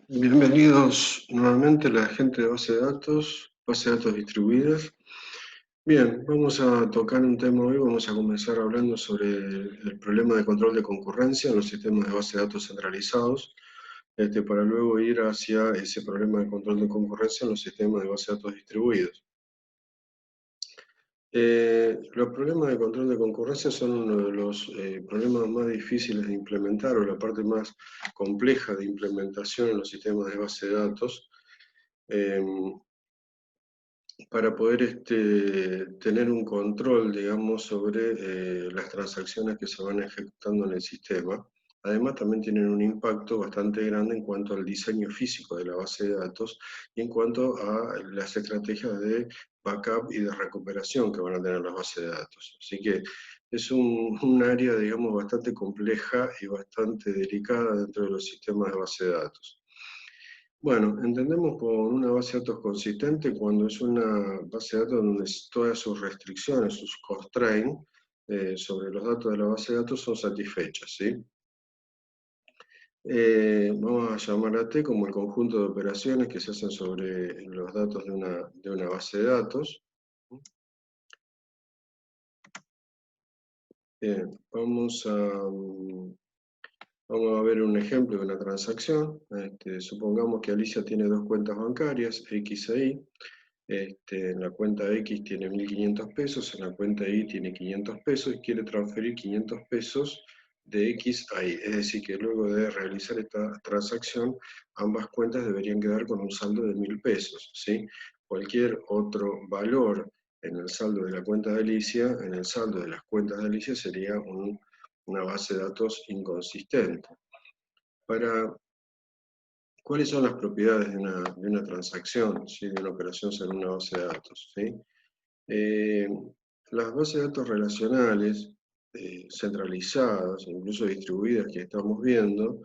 Bienvenidos nuevamente la gente de base de datos distribuidas. Bien, vamos a tocar un tema hoy, vamos a comenzar hablando sobre el problema de control de concurrencia en los sistemas de base de datos centralizados, para luego ir hacia ese problema de control de concurrencia en los sistemas de base de datos distribuidos. Los problemas de control de concurrencia son uno de los problemas más difíciles de implementar, o la parte más compleja de implementación en los sistemas de base de datos. Para poder tener un control, digamos, sobre las transacciones que se van ejecutando en el sistema. Además, también tienen un impacto bastante grande en cuanto al diseño físico de la base de datos y en cuanto a las estrategias de backup y de recuperación que van a tener las bases de datos. Así que es un área, digamos, bastante compleja y bastante delicada dentro de los sistemas de base de datos. Bueno, entendemos por una base de datos consistente cuando es una base de datos donde todas sus restricciones, sus constraints sobre los datos de la base de datos son satisfechas, ¿sí? Vamos a llamar a T como el conjunto de operaciones que se hacen sobre los datos de una base de datos. Bien, vamos a ver un ejemplo de una transacción. Supongamos que Alicia tiene dos cuentas bancarias, X e Y. En la cuenta X tiene 1.500 pesos, en la cuenta Y tiene 500 pesos y quiere transferir 500 pesos de X a Y. Es decir, que luego de realizar esta transacción, ambas cuentas deberían quedar con un saldo de 1.000 pesos, ¿sí? Cualquier otro valor en el saldo de la cuenta de Alicia, en el saldo de las cuentas de Alicia, sería una base de datos inconsistente. ¿Cuáles son las propiedades de una transacción, ¿sí? De una operación sobre una base de datos? ¿Sí? Eh, las bases de datos relacionales, centralizadas, incluso distribuidas que estamos viendo,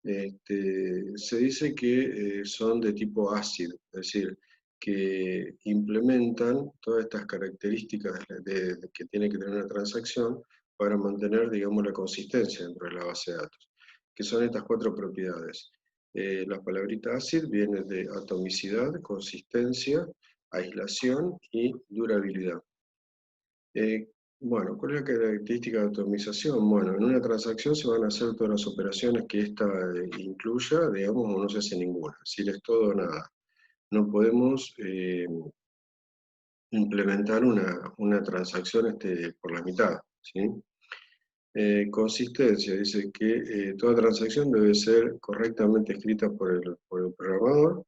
se dice que son de tipo ACID, es decir, que implementan todas estas características que tiene que tener una transacción para mantener, digamos, la consistencia dentro de la base de datos, que son estas cuatro propiedades. La palabrita ACID viene de atomicidad, consistencia, aislación y durabilidad. Bueno, ¿cuál es la característica de atomización? Bueno, en una transacción se van a hacer todas las operaciones que ésta incluya, digamos, o no se hace ninguna, es decir, es todo o nada. No podemos implementar una transacción por la mitad, ¿sí? Consistencia, dice que toda transacción debe ser correctamente escrita por el programador.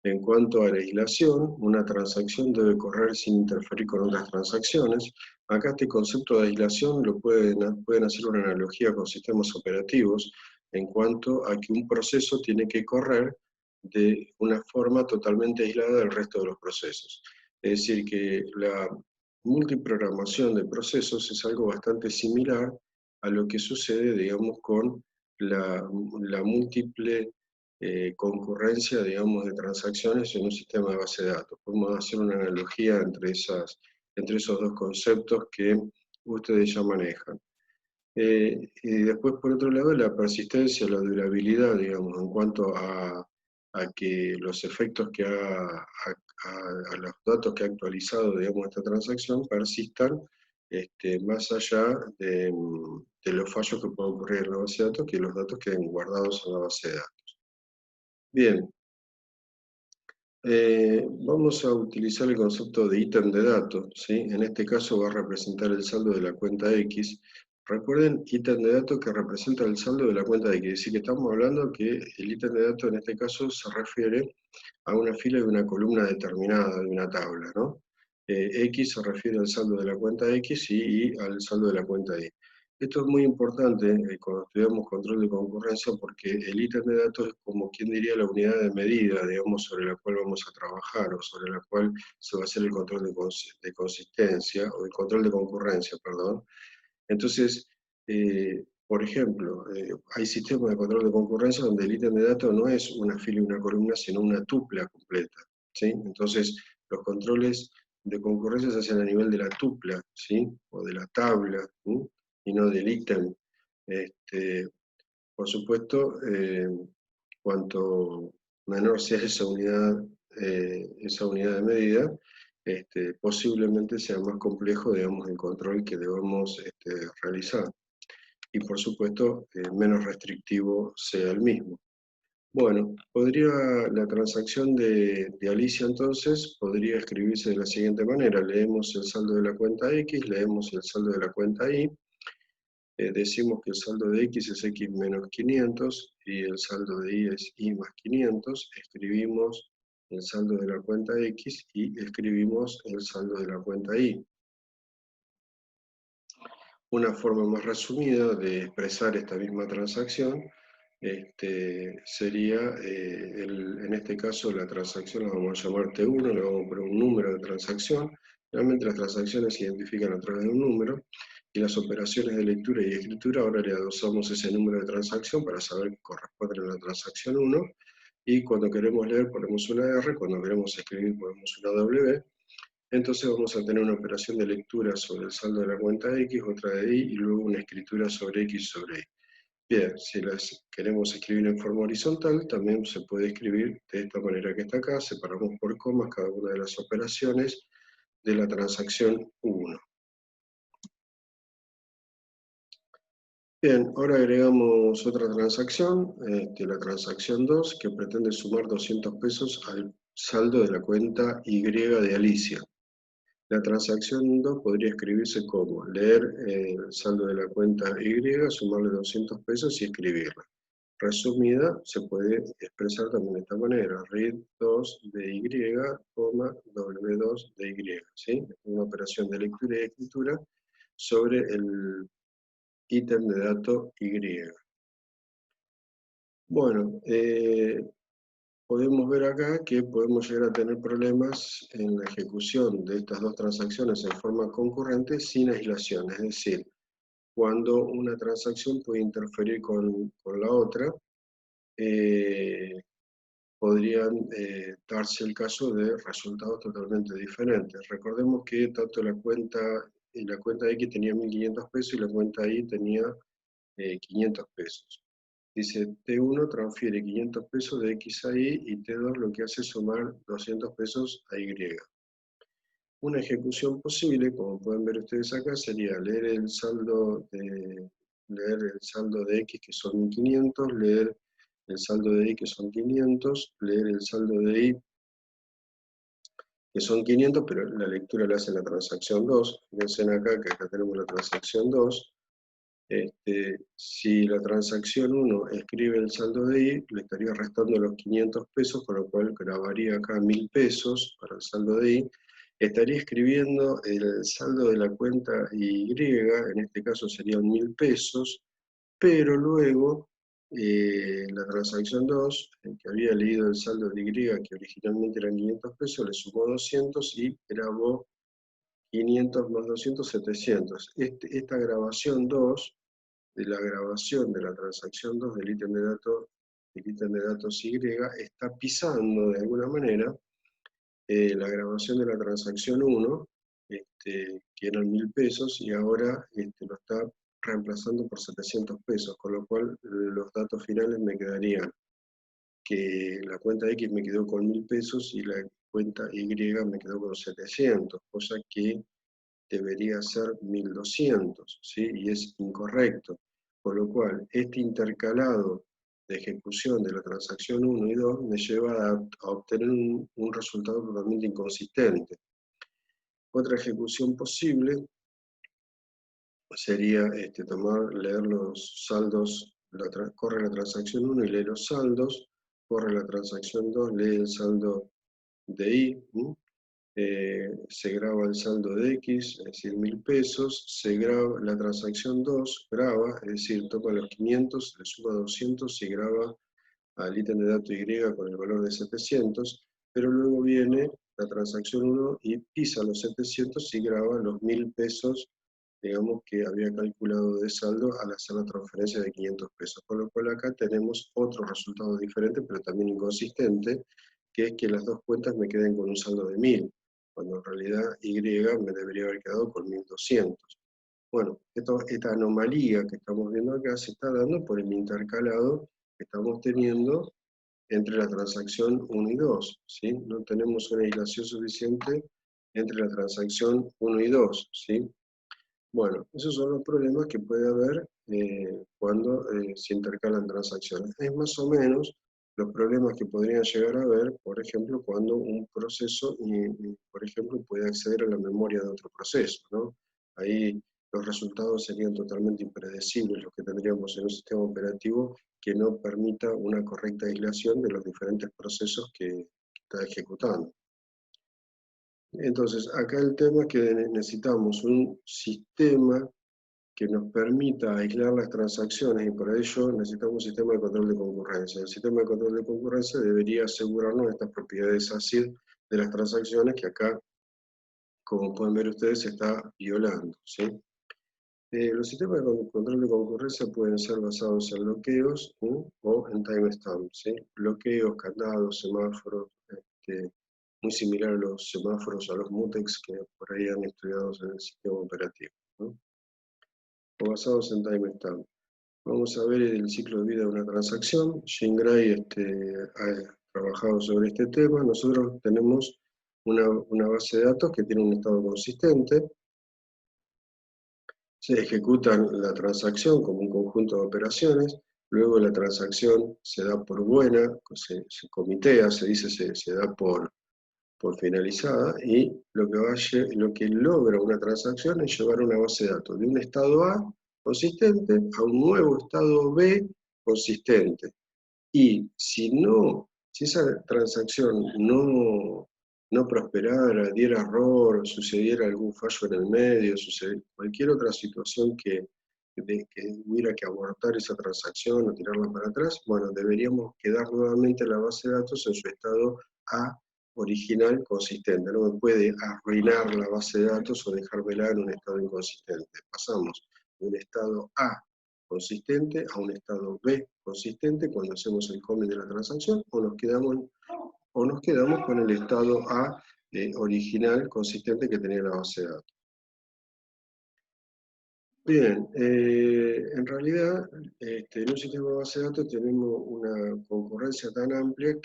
En cuanto a la aislación, una transacción debe correr sin interferir con otras transacciones. Acá este concepto de aislación lo pueden hacer una analogía con sistemas operativos en cuanto a que un proceso tiene que correr de una forma totalmente aislada del resto de los procesos. Es decir, que la multiprogramación de procesos es algo bastante similar a lo que sucede, digamos, con la múltiple concurrencia, digamos, de transacciones en un sistema de base de datos. Podemos hacer una analogía entre esos dos conceptos que ustedes ya manejan. Y después, por otro lado, la persistencia, la durabilidad, digamos, en cuanto a que los efectos que a los datos que ha actualizado, digamos, esta transacción persistan más allá de los fallos que pueden ocurrir en la base de datos, que los datos queden guardados en la base de datos. Bien, vamos a utilizar el concepto de ítem de datos, ¿sí? En este caso va a representar el saldo de la cuenta X. Recuerden, ítem de datos que representa el saldo de la cuenta X, es decir, que estamos hablando que el ítem de datos en este caso se refiere a una fila y una columna determinada de una tabla, ¿no? X se refiere al saldo de la cuenta X y al saldo de la cuenta Y. Esto es muy importante cuando estudiamos control de concurrencia porque el ítem de datos es como quien diría la unidad de medida, digamos, sobre la cual vamos a trabajar o sobre la cual se va a hacer el control de consistencia o el control de concurrencia, perdón. Entonces, por ejemplo, hay sistemas de control de concurrencia donde el ítem de datos no es una fila y una columna, sino una tupla completa, ¿sí? Entonces, los controles de concurrencia se hacen a nivel de la tupla, ¿sí? O de la tabla, ¿sí? Y no del ítem. Por supuesto, cuanto menor sea esa unidad de medida, posiblemente sea más complejo, digamos, el control que debamos realizar. Y por supuesto, menos restrictivo sea el mismo. Bueno, la transacción de Alicia entonces podría escribirse de la siguiente manera. Leemos el saldo de la cuenta X, leemos el saldo de la cuenta Y, decimos que el saldo de X es X menos 500 y el saldo de Y es Y más 500, escribimos el saldo de la cuenta X y escribimos el saldo de la cuenta Y. Una forma más resumida de expresar esta misma transacción sería, en este caso, la transacción la vamos a llamar T1, le vamos a poner un número de transacción. Realmente las transacciones se identifican a través de un número, y las operaciones de lectura y escritura ahora le adosamos ese número de transacción para saber que corresponde a la transacción 1, y cuando queremos leer ponemos una R, cuando queremos escribir ponemos una W. Entonces vamos a tener una operación de lectura sobre el saldo de la cuenta X, otra de Y, y luego una escritura sobre X sobre Y. Bien, si las queremos escribir en forma horizontal, también se puede escribir de esta manera que está acá. Separamos por comas cada una de las operaciones de la transacción 1. Bien, ahora agregamos otra transacción, la transacción 2, que pretende sumar 200 pesos al saldo de la cuenta Y de Alicia. La transacción 2 podría escribirse como leer el saldo de la cuenta Y, sumarle 200 pesos y escribirla. Resumida, se puede expresar también de esta manera: read 2 de Y, W2 de Y. ¿Sí? Una operación de lectura y escritura sobre el ítem de dato Y. Bueno, podemos ver acá que podemos llegar a tener problemas en la ejecución de estas dos transacciones en forma concurrente sin aislación, es decir, cuando una transacción puede interferir con la otra, podrían darse el caso de resultados totalmente diferentes. Recordemos que tanto la cuenta X tenía 1.500 pesos y la cuenta Y tenía 500 pesos. Dice, T1 transfiere 500 pesos de X a Y y T2 lo que hace es sumar 200 pesos a Y. Una ejecución posible, como pueden ver ustedes acá, sería leer el saldo de X, que son 1.500, leer el saldo de Y, que son 500, leer el saldo de Y, que son 500, pero la lectura la hace en la transacción 2. Fíjense acá que acá tenemos la transacción 2. Si la transacción 1 escribe el saldo de Y, le estaría restando los 500 pesos, con lo cual grabaría acá 1.000 pesos para el saldo de Y. Estaría escribiendo el saldo de la cuenta Y, en este caso serían 1.000 pesos, pero luego la transacción 2, que había leído el saldo de Y, que originalmente eran 500 pesos, le sumó 200 y grabó 500 más 200, 700. Esta grabación 2, de la grabación de la transacción 2 del ítem de datos Y, está pisando de alguna manera la grabación de la transacción 1, que eran 1.000 pesos, y ahora lo está reemplazando por 700 pesos, con lo cual los datos finales me quedarían que la cuenta X me quedó con 1.000 pesos y la cuenta Y me quedó con 700, cosa que debería ser 1.200, ¿sí? Y es incorrecto. Con lo cual, este intercalado de ejecución de la transacción 1 y 2 me lleva a obtener un resultado totalmente inconsistente. Otra ejecución posible sería leer los saldos, corre la transacción 1 y lee los saldos, corre la transacción 2, lee el saldo de Y, se graba el saldo de X, es decir, 1.000 pesos, se graba la transacción 2, graba, es decir, toma los 500, le suma 200 y graba al ítem de dato Y con el valor de 700, pero luego viene la transacción 1 y pisa los 700 y graba los 1.000 pesos, digamos, que había calculado de saldo al hacer la transferencia de 500 pesos. Con lo cual acá tenemos otro resultado diferente, pero también inconsistente, que es que las dos cuentas me queden con un saldo de 1.000, cuando en realidad Y me debería haber quedado con 1.200. Bueno, esta anomalía que estamos viendo acá se está dando por el intercalado que estamos teniendo entre la transacción 1 y 2, ¿sí? No tenemos una aislación suficiente entre la transacción 1 y 2, ¿sí? Bueno, esos son los problemas que puede haber cuando se intercalan transacciones. Es más o menos los problemas que podrían llegar a haber, por ejemplo, cuando un proceso, por ejemplo, puede acceder a la memoria de otro proceso, ¿no? Ahí los resultados serían totalmente impredecibles, los que tendríamos en un sistema operativo que no permita una correcta aislación de los diferentes procesos que está ejecutando. Entonces, acá el tema es que necesitamos un sistema que nos permita aislar las transacciones y para ello necesitamos un sistema de control de concurrencia. El sistema de control de concurrencia debería asegurarnos estas propiedades ACID de las transacciones que acá, como pueden ver ustedes, se está violando, ¿sí? Los sistemas de control de concurrencia pueden ser basados en bloqueos o en timestamps, ¿sí? Bloqueos, candados, semáforos, muy similar a los semáforos, a los mutex que por ahí han estudiado en el sistema operativo, ¿no? O basados en timestamp. Vamos a ver el ciclo de vida de una transacción. Jean Gray ha trabajado sobre este tema. Nosotros tenemos una base de datos que tiene un estado consistente. Se ejecuta la transacción como un conjunto de operaciones. Luego la transacción se da por buena, se comitea, se dice, se da por finalizada, y lo que logra una transacción es llevar una base de datos de un estado A consistente a un nuevo estado B consistente. Y si esa transacción no prosperara, diera error, sucediera algún fallo en el medio, cualquier otra situación que hubiera que abortar esa transacción o tirarla para atrás, bueno, deberíamos quedar nuevamente la base de datos en su estado A original consistente. No me puede arruinar la base de datos o dejármela en un estado inconsistente. Pasamos de un estado A consistente a un estado B consistente cuando hacemos el commit de la transacción, o nos quedamos con el estado A original consistente que tenía la base de datos. Bien, en realidad en un sistema de base de datos tenemos una concurrencia tan amplia,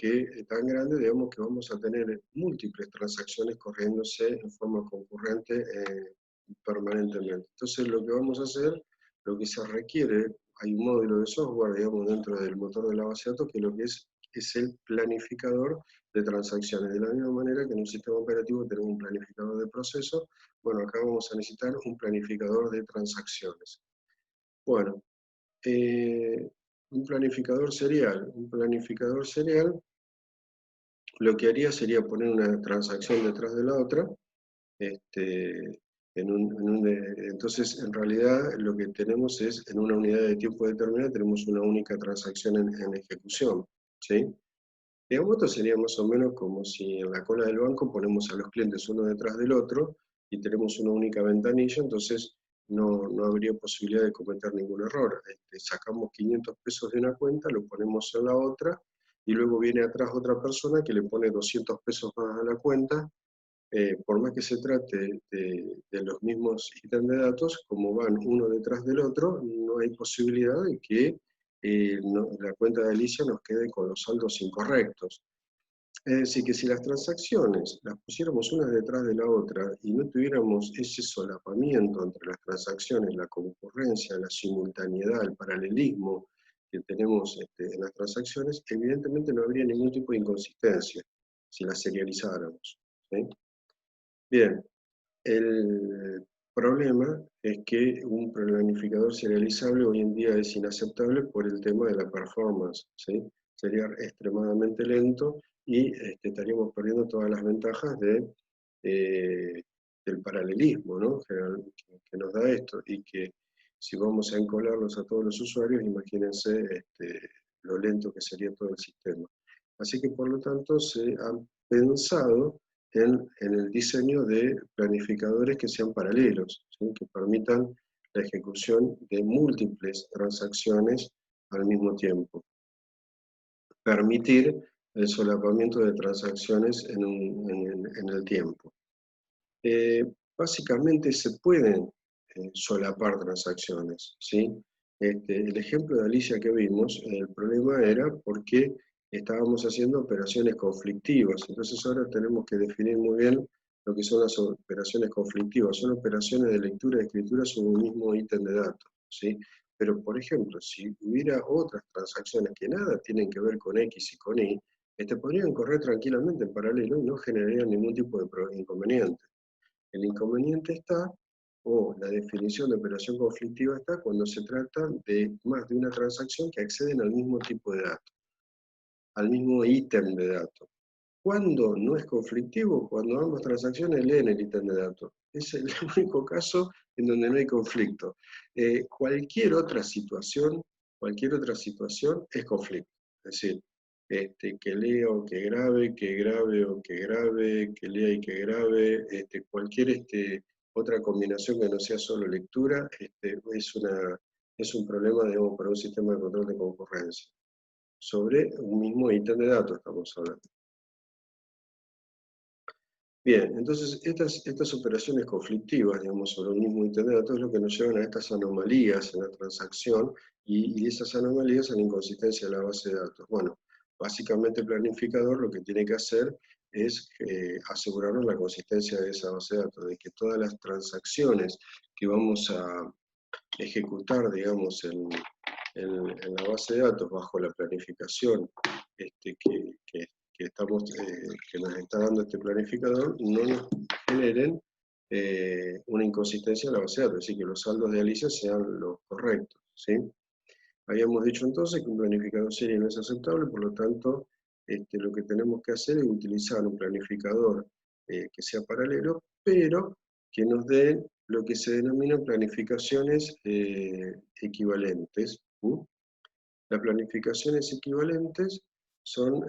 tan grande, digamos, que vamos a tener múltiples transacciones corriéndose en forma concurrente permanentemente. Entonces lo que vamos a hacer, lo que se requiere, hay un módulo de software, digamos, dentro del motor de la base de datos, que lo que es el planificador de transacciones. De la misma manera que en un sistema operativo tenemos un planificador de procesos, bueno, acá vamos a necesitar un planificador de transacciones. Bueno, un planificador serial. Un planificador serial lo que haría sería poner una transacción detrás de la otra. Entonces, en realidad, lo que tenemos es, en una unidad de tiempo determinada, tenemos una única transacción en ejecución, ¿sí? Digamos, esto sería más o menos como si en la cola del banco ponemos a los clientes uno detrás del otro y tenemos una única ventanilla, entonces no habría posibilidad de cometer ningún error. Sacamos 500 pesos de una cuenta, lo ponemos en la otra, y luego viene atrás otra persona que le pone 200 pesos más a la cuenta. Por más que se trate de los mismos ítems de datos, como van uno detrás del otro, no hay posibilidad de que la cuenta de Alicia nos quede con los saldos incorrectos. Es decir, que si las transacciones las pusiéramos una detrás de la otra y no tuviéramos ese solapamiento entre las transacciones, la concurrencia, la simultaneidad, el paralelismo que tenemos en las transacciones, evidentemente no habría ningún tipo de inconsistencia si las serializáramos, ¿sí? Bien, el problema es que un planificador serializable hoy en día es inaceptable por el tema de la performance, ¿sí? Sería extremadamente lento y estaríamos perdiendo todas las ventajas del paralelismo, ¿no? que nos da esto, y que si vamos a encolarlos a todos los usuarios, imagínense lo lento que sería todo el sistema. Así que por lo tanto se han pensado en el diseño de planificadores que sean paralelos, ¿sí? Que permitan la ejecución de múltiples transacciones al mismo tiempo. Permitir el solapamiento de transacciones en el tiempo. Básicamente se pueden solapar transacciones, ¿sí? El ejemplo de Alicia que vimos, el problema era porque estábamos haciendo operaciones conflictivas. Entonces ahora tenemos que definir muy bien lo que son las operaciones conflictivas. Son operaciones de lectura y escritura sobre un mismo ítem de datos, ¿sí? Pero, por ejemplo, si hubiera otras transacciones que nada tienen que ver con X y con Y, podrían correr tranquilamente en paralelo y no generarían ningún tipo de inconveniente. El inconveniente está, o la definición de operación conflictiva está, cuando se trata de más de una transacción que acceden al mismo tipo de datos, al mismo ítem de datos. ¿Cuándo no es conflictivo? Cuando ambas transacciones leen el ítem de datos. Es el único caso en donde no hay conflicto. Cualquier otra situación es conflicto. Es decir, que lea o que grabe o que grabe, que lea y que grabe, cualquier otra combinación que no sea solo lectura, es un problema, digamos, para un sistema de control de concurrencia. Sobre un mismo ítem de datos estamos hablando. Bien, entonces estas operaciones conflictivas, digamos, sobre un mismo ítem de datos es lo que nos llevan a estas anomalías en la transacción y esas anomalías a la inconsistencia de la base de datos. Bueno, básicamente el planificador lo que tiene que hacer es asegurarnos la consistencia de esa base de datos, de que todas las transacciones que vamos a ejecutar, digamos, en la base de datos bajo la planificación que nos está dando este planificador, no nos generen una inconsistencia en la base de datos, es decir, que los saldos de Alicia sean los correctos, ¿sí? Habíamos dicho entonces que un planificador serie no es aceptable, por lo tanto, lo que tenemos que hacer es utilizar un planificador que sea paralelo, pero que nos dé lo que se denominan planificaciones equivalentes. Las planificaciones equivalentes son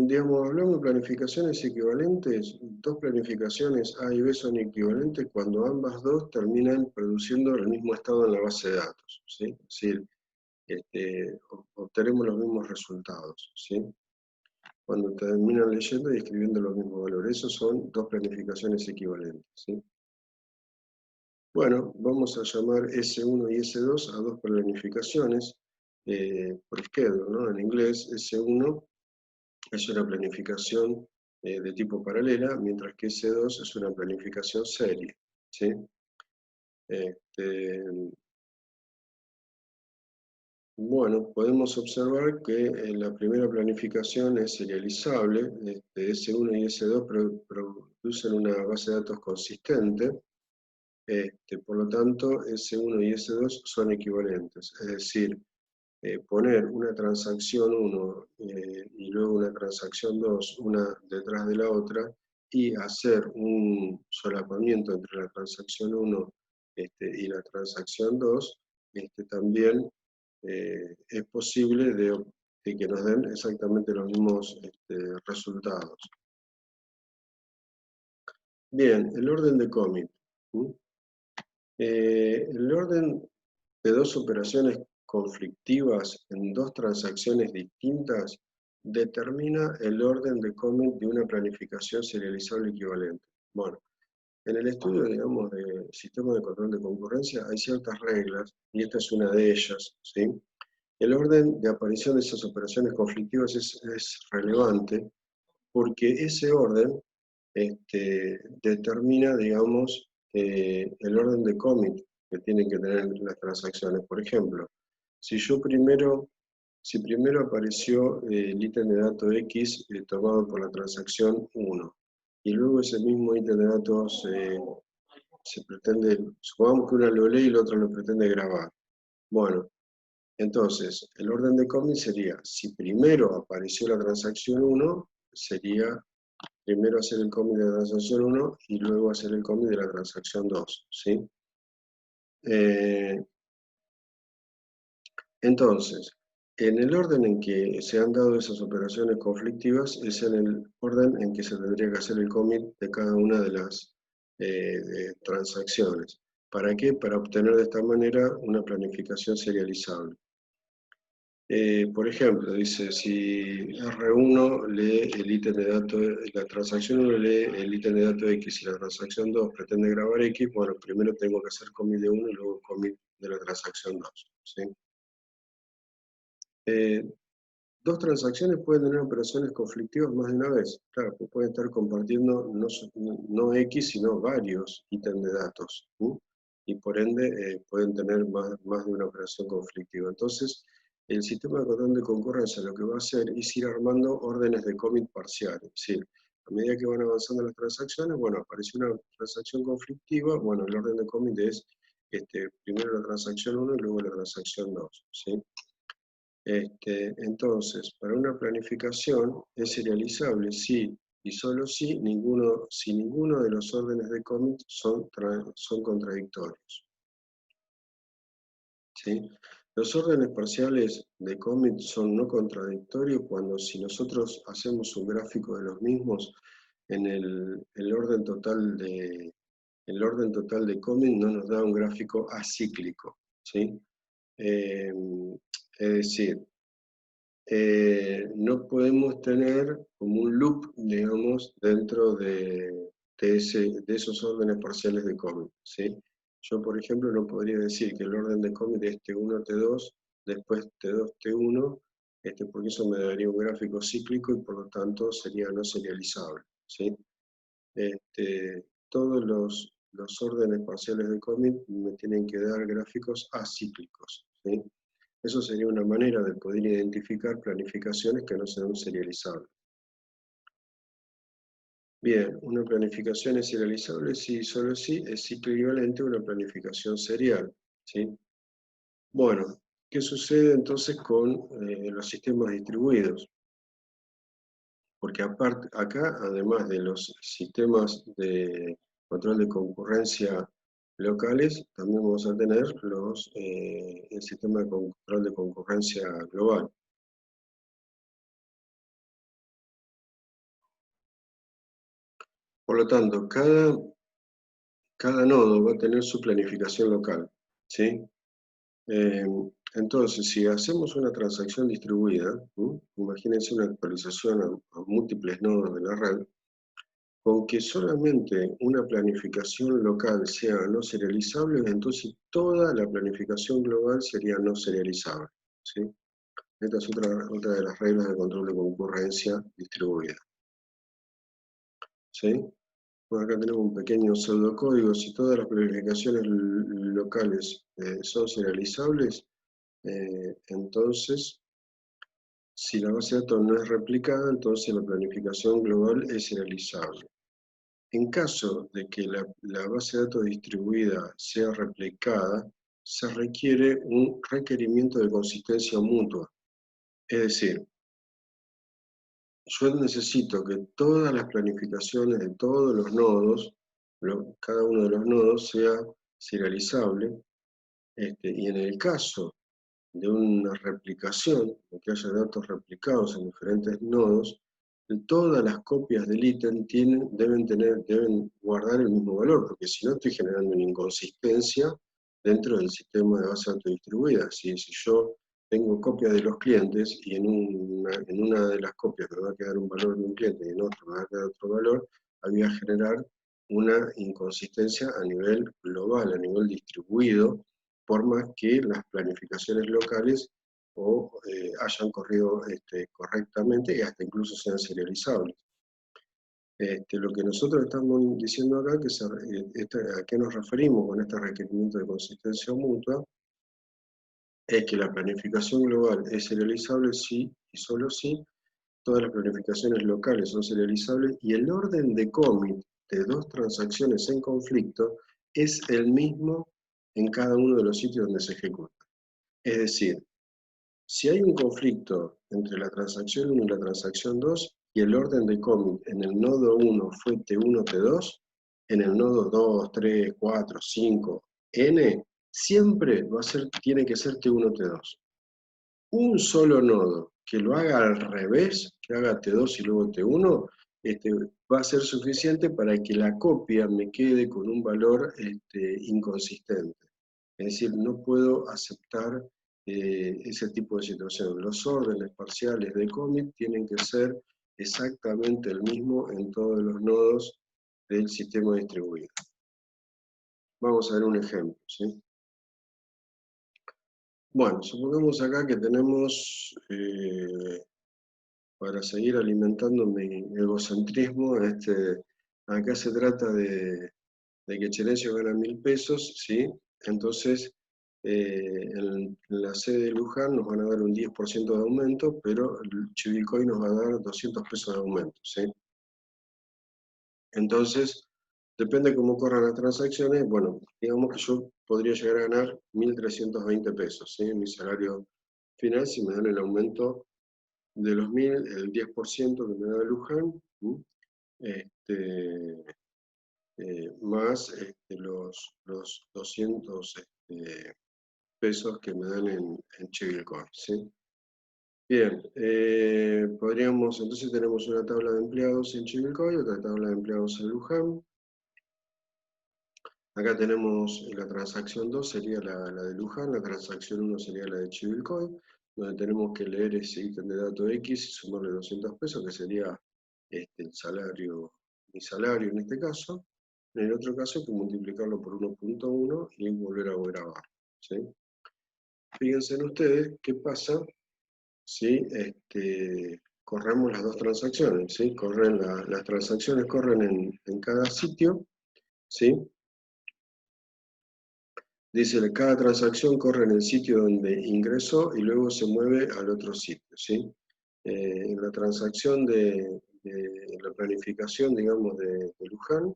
digamos, hablamos de planificaciones equivalentes, dos planificaciones A y B son equivalentes cuando ambas dos terminan produciendo el mismo estado en la base de datos, ¿sí? Es decir, obtenemos los mismos resultados, ¿sí? Cuando terminan leyendo y escribiendo los mismos valores. Esos son dos planificaciones equivalentes, ¿sí? Bueno, vamos a llamar S1 y S2 a dos planificaciones por schedule, ¿no? En inglés, S1 es una planificación de tipo paralela, mientras que S2 es una planificación serie, ¿sí? Bueno, podemos observar que la primera planificación es serializable, S1 y S2 producen una base de datos consistente, por lo tanto S1 y S2 son equivalentes, es decir, poner una transacción 1 y luego una transacción 2, una detrás de la otra, y hacer un solapamiento entre la transacción 1 y la transacción 2, también es posible de que nos den exactamente los mismos resultados. Bien, el orden de commit. El orden de dos operaciones conflictivas en dos transacciones distintas determina el orden de commit de una planificación serializable equivalente. Bueno, en el estudio, digamos, de sistemas de control de concurrencia hay ciertas reglas, y esta es una de ellas, ¿sí? El orden de aparición de esas operaciones conflictivas es relevante porque ese orden determina, digamos, el orden de commit que tienen que tener las transacciones. Por ejemplo, si primero apareció el ítem de datos X tomado por la transacción 1, y luego ese mismo ítem de datos se pretende, supongamos que una lo lee y la otra lo pretende grabar. Bueno, entonces, el orden de commit sería, si primero apareció la transacción 1, sería primero hacer el commit de la transacción 1 y luego hacer el commit de la transacción 2, ¿sí? Entonces, en el orden en que se han dado esas operaciones conflictivas es en el orden en que se tendría que hacer el commit de cada una de las transacciones. ¿Para qué? Para obtener de esta manera una planificación serializable. Por ejemplo, dice, si R1 lee el ítem de datos, la transacción 1 lee el ítem de datos X y la transacción 2 pretende grabar X, bueno, primero tengo que hacer commit de 1 y luego commit de la transacción 2. ¿Sí? Dos transacciones pueden tener operaciones conflictivas más de una vez. Claro, pues pueden estar compartiendo no X, sino varios ítems de datos. ¿Sí? Y por ende pueden tener más de una operación conflictiva. Entonces, el sistema de control de concurrencia lo que va a hacer es ir armando órdenes de commit parciales. Es decir, a medida que van avanzando las transacciones, bueno, apareció una transacción conflictiva, bueno, el orden de commit es primero la transacción 1 y luego la transacción 2. ¿Sí? Entonces, para una planificación es serializable si y solo si ninguno de los órdenes de commit son contradictorios. ¿Sí? Los órdenes parciales de commit son no contradictorios cuando si nosotros hacemos un gráfico de los mismos, en el orden total de commit no nos da un gráfico acíclico. ¿Sí? Es decir, no podemos tener como un loop, digamos, dentro de esos órdenes parciales de commit, ¿sí? Yo, por ejemplo, no podría decir que el orden de commit es T1, T2, después T2, T1, porque eso me daría un gráfico cíclico y por lo tanto sería no serializable, ¿sí? Todos los órdenes parciales de commit me tienen que dar gráficos acíclicos, ¿sí? Eso sería una manera de poder identificar planificaciones que no sean serializables. Bien, una planificación es serializable si solo si es equivalente a una planificación serial. ¿Sí? Bueno, ¿qué sucede entonces con los sistemas distribuidos? Porque aparte, acá, además de los sistemas de control de concurrencia locales, también vamos a tener el sistema de control de concurrencia global. Por lo tanto, cada nodo va a tener su planificación local, ¿sí? Eh, entonces, si hacemos una transacción distribuida, imagínense una actualización a múltiples nodos de la red, con que solamente una planificación local sea no serializable, entonces toda la planificación global sería no serializable, ¿sí? Esta es otra de las reglas de control de concurrencia distribuida, ¿sí? Bueno, acá tenemos un pequeño pseudocódigo. Si todas las planificaciones locales son serializables, entonces, si la base de datos no es replicada, entonces la planificación global es serializable. En caso de que la base de datos distribuida sea replicada, se requiere un requerimiento de consistencia mutua. Es decir, yo necesito que todas las planificaciones de todos los nodos, cada uno de los nodos sea serializable, y en el caso de una replicación, de que haya datos replicados en diferentes nodos, todas las copias del ítem deben guardar el mismo valor, porque si no estoy generando una inconsistencia dentro del sistema de base de datos distribuida. Si yo tengo copias de los clientes y en una de las copias me va a quedar un valor de un cliente y en otra me va a quedar otro valor, voy a generar una inconsistencia a nivel global, a nivel distribuido, por más que las planificaciones locales hayan corrido correctamente y hasta incluso sean serializables. Lo que nosotros estamos diciendo acá, ¿a qué nos referimos con este requerimiento de consistencia mutua? Es que la planificación global es serializable sí y solo si todas las planificaciones locales son serializables y el orden de commit de dos transacciones en conflicto es el mismo en cada uno de los sitios donde se ejecuta. Es decir, si hay un conflicto entre la transacción 1 y la transacción 2 y el orden de commit en el nodo 1 fue T1, T2, en el nodo 2, 3, 4, 5, N, siempre tiene que ser T1, T2. Un solo nodo que lo haga al revés, que haga T2 y luego T1, va a ser suficiente para que la copia me quede con un valor inconsistente. Es decir, no puedo aceptar ese tipo de situaciones. Los órdenes parciales de commit tienen que ser exactamente el mismo en todos los nodos del sistema distribuido. Vamos a ver un ejemplo, ¿sí? Bueno, supongamos acá que tenemos, para seguir alimentando mi egocentrismo, acá se trata de que Cherencio gana 1.000 pesos, ¿sí? Entonces, en la sede de Luján nos van a dar un 10% de aumento, pero el Chivilcoy nos va a dar 200 pesos de aumento, ¿sí? Entonces, depende de cómo corran las transacciones, bueno, digamos que yo podría llegar a ganar 1.320 pesos, ¿sí? Mi salario final, si me dan el aumento de los 1.000, el 10% que me da Luján, ¿sí? Este, más los 200 pesos que me dan en Chivilcoy, ¿sí? Bien, entonces tenemos una tabla de empleados en Chivilcoy, otra tabla de empleados en Luján. Acá tenemos la transacción 2, sería la de Luján, la transacción 1 sería la de Chivilcoy, donde tenemos que leer ese ítem de dato X y sumarle 200 pesos, que sería el salario, mi salario en este caso. En el otro caso hay que multiplicarlo por 1.1 y volver a grabar, ¿sí? Fíjense en ustedes qué pasa si corremos las dos transacciones, ¿sí? Las transacciones corren en cada sitio, ¿sí? Dice, cada transacción corre en el sitio donde ingresó y luego se mueve al otro sitio, ¿sí? En la transacción en la planificación, digamos, de Luján,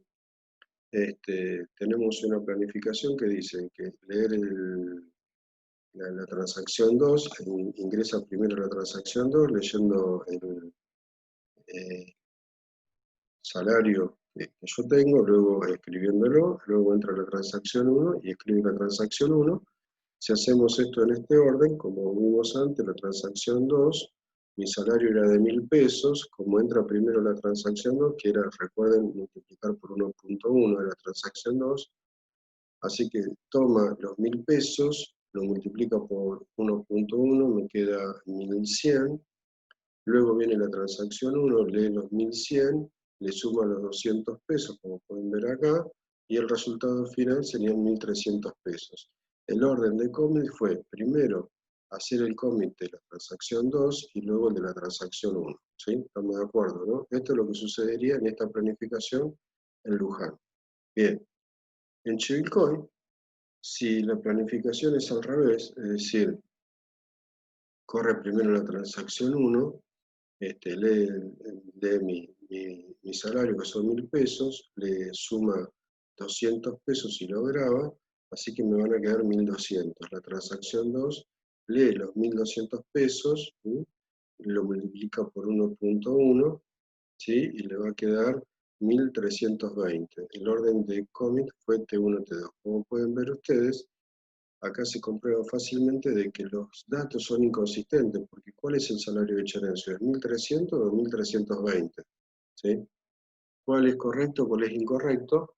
tenemos una planificación que dice que leer la transacción 2, ingresa primero la transacción 2, leyendo el salario que yo tengo, luego escribiéndolo, luego entra la transacción 1 y escribe la transacción 1. Si hacemos esto en este orden, como vimos antes, la transacción 2, mi salario era de 1.000 pesos, como entra primero la transacción 2, que era, recuerden, multiplicar por 1.1 de la transacción 2, así que toma los 1.000 pesos, lo multiplica por 1.1, me queda 1.100, luego viene la transacción 1, lee los 1.100, le suma los 200 pesos, como pueden ver acá, y el resultado final serían 1.300 pesos. El orden de commit fue, primero, hacer el commit de la transacción 2 y luego el de la transacción 1. ¿Sí? ¿Estamos de acuerdo, no? Esto es lo que sucedería en esta planificación en Luján. Bien, en Chivilcoy, si la planificación es al revés, es decir, corre primero la transacción 1, lee mi salario, que son 1.000 pesos, le suma 200 pesos y lo graba, así que me van a quedar 1.200. La transacción 2 lee los 1.200 pesos, ¿sí? Lo multiplica por 1.1, ¿sí? Y le va a quedar 1.320. El orden de commit fue T1, T2. Como pueden ver ustedes, acá se comprueba fácilmente de que los datos son inconsistentes, porque ¿cuál es el salario de Cherencio? ¿Es 1.300 o 1.320? ¿Sí? ¿Cuál es correcto, cuál es incorrecto?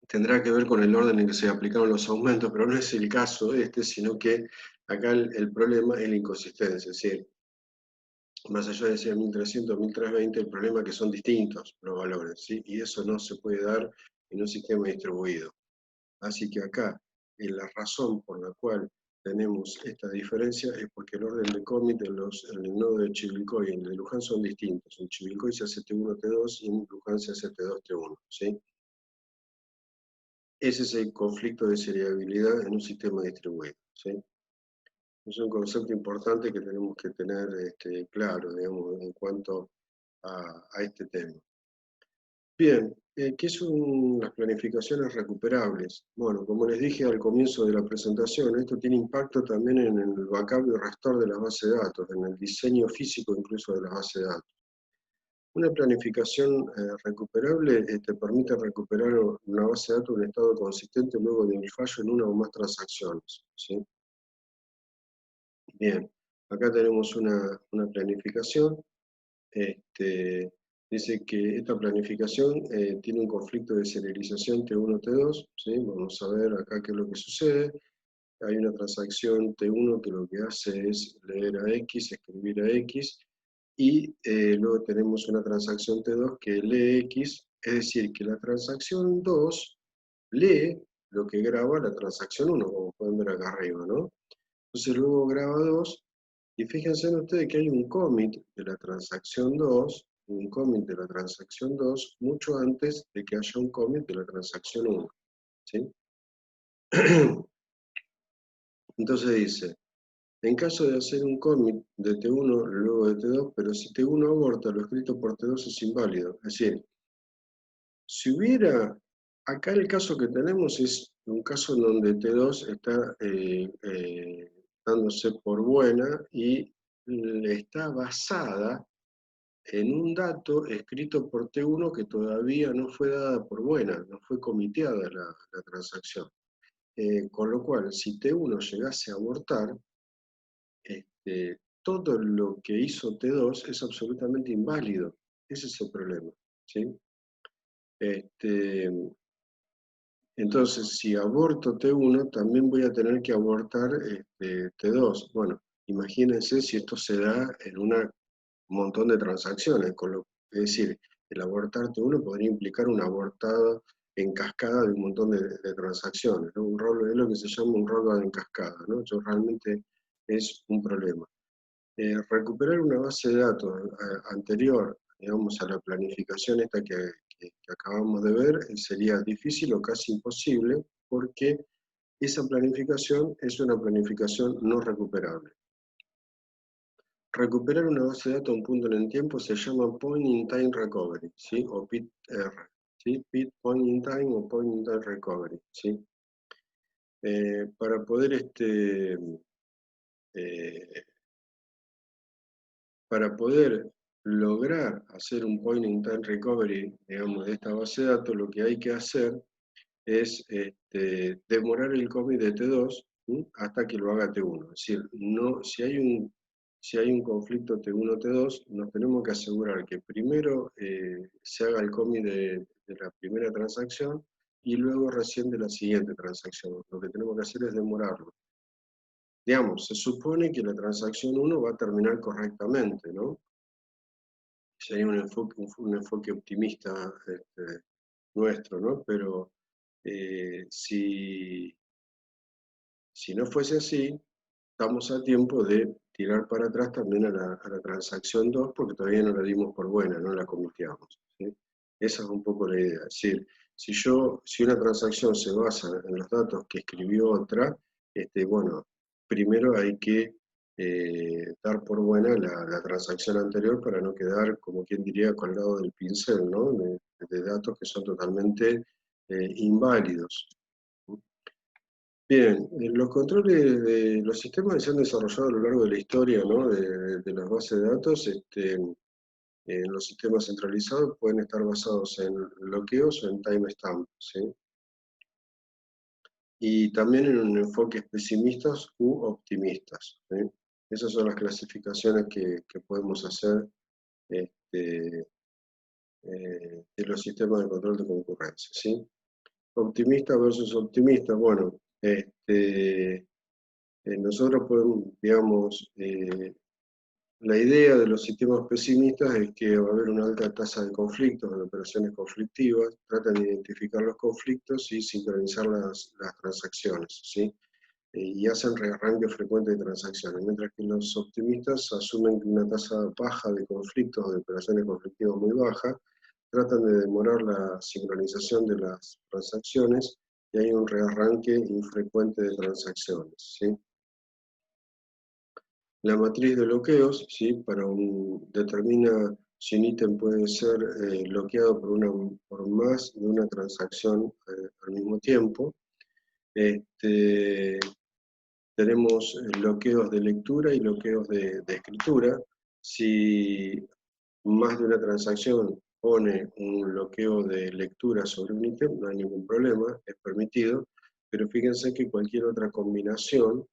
Tendrá que ver con el orden en que se aplicaron los aumentos, pero no es el caso sino que acá el problema es la inconsistencia, es decir, más allá de decir 1.300, 1.320, el problema es que son distintos los valores, ¿sí? Y eso no se puede dar en un sistema distribuido. Así que acá, la razón por la cual tenemos esta diferencia es porque el orden de commit en el nodo de Chivilcoy y en el de Luján son distintos. En Chivilcoy se hace T1, T2 y en Luján se hace T2, T1. ¿Sí? Ese es el conflicto de seriabilidad en un sistema distribuido. ¿Sí? Es un concepto importante que tenemos que tener claro, digamos, en cuanto a este tema. Bien, ¿qué son las planificaciones recuperables? Bueno, como les dije al comienzo de la presentación, esto tiene impacto también en el backup y restore de las bases de datos, en el diseño físico incluso de las bases de datos. Una planificación recuperable te permite recuperar una base de datos en estado consistente luego de un fallo en una o más transacciones, ¿sí? Bien, acá tenemos una planificación. Dice que esta planificación tiene un conflicto de serialización T1, T2, ¿sí? Vamos a ver acá qué es lo que sucede. Hay una transacción T1 que lo que hace es leer a X, escribir a X, y luego tenemos una transacción T2 que lee X, es decir, que la transacción 2 lee lo que graba la transacción 1, como pueden ver acá arriba, ¿no? Entonces luego graba 2, y fíjense en ustedes que hay un commit de la transacción 2, un commit de la transacción 2, mucho antes de que haya un commit de la transacción 1, ¿sí? Entonces dice, en caso de hacer un commit de T1 luego de T2, pero si T1 aborta, lo escrito por T2 es inválido. Es decir, si hubiera, acá el caso que tenemos es un caso en donde T2 está dándose por buena y está basada en un dato escrito por T1 que todavía no fue dada por buena, no fue comiteada la transacción. Con lo cual, si T1 llegase a abortar, todo lo que hizo T2 es absolutamente inválido. Ese es el problema, ¿sí? Entonces, si aborto T1, también voy a tener que abortar T2. Bueno, imagínense si esto se da en un montón de transacciones, es decir, el abortar T1 podría implicar un abortado en cascada de un montón de transacciones, ¿no? Es lo que se llama un rollback en cascada, ¿no? Eso realmente es un problema. Recuperar una base de datos anterior, digamos, a la planificación esta que acabamos de ver, sería difícil o casi imposible, porque esa planificación es una planificación no recuperable. Recuperar una base de datos a un punto en el tiempo se llama Point in Time Recovery, ¿sí? O PIT-R, ¿sí? PIT Point in Time o Point in Time Recovery, ¿sí? Para poder eh, para poder lograr hacer un point in time recovery, digamos, de esta base de datos, lo que hay que hacer es demorar el commit de T2 hasta que lo haga T1. Es decir, no, si hay un conflicto T1-T2, nos tenemos que asegurar que primero se haga el commit de la primera transacción y luego recién de la siguiente transacción. Lo que tenemos que hacer es demorarlo. Digamos, se supone que la transacción 1 va a terminar correctamente, ¿no? Sería un enfoque optimista nuestro, ¿no? Pero si no fuese así, estamos a tiempo de tirar para atrás también a la transacción 2 porque todavía no la dimos por buena, no la comiteamos, ¿sí? Esa es un poco la idea. Es decir, si una transacción se basa en los datos que escribió otra, bueno, primero hay que dar por buena la transacción anterior para no quedar, como quien diría, colgado del pincel, ¿no? De datos que son totalmente inválidos. Bien, los controles de los sistemas que se han desarrollado a lo largo de la historia, ¿no? de las bases de datos, en los sistemas centralizados pueden estar basados en bloqueos o en timestamps, ¿sí? Y también en un enfoque pesimistas u optimistas, ¿sí? Esas son las clasificaciones que podemos hacer este, de los sistemas de control de concurrencia, ¿sí? Optimista versus optimista, bueno, nosotros podemos, digamos, la idea de los sistemas pesimistas es que va a haber una alta tasa de conflictos, de operaciones conflictivas, tratan de identificar los conflictos y sincronizar las transacciones, ¿sí? Y hacen rearranque frecuente de transacciones, mientras que los optimistas asumen que una tasa baja de conflictos o de operaciones conflictivas muy baja, tratan de demorar la sincronización de las transacciones y hay un rearranque infrecuente de transacciones, ¿sí? La matriz de bloqueos, ¿sí? Determina si un ítem puede ser bloqueado por más de una transacción al mismo tiempo. Tenemos bloqueos de lectura y bloqueos de escritura. Si más de una transacción pone un bloqueo de lectura sobre un ítem, no hay ningún problema, es permitido, pero fíjense que cualquier otra combinación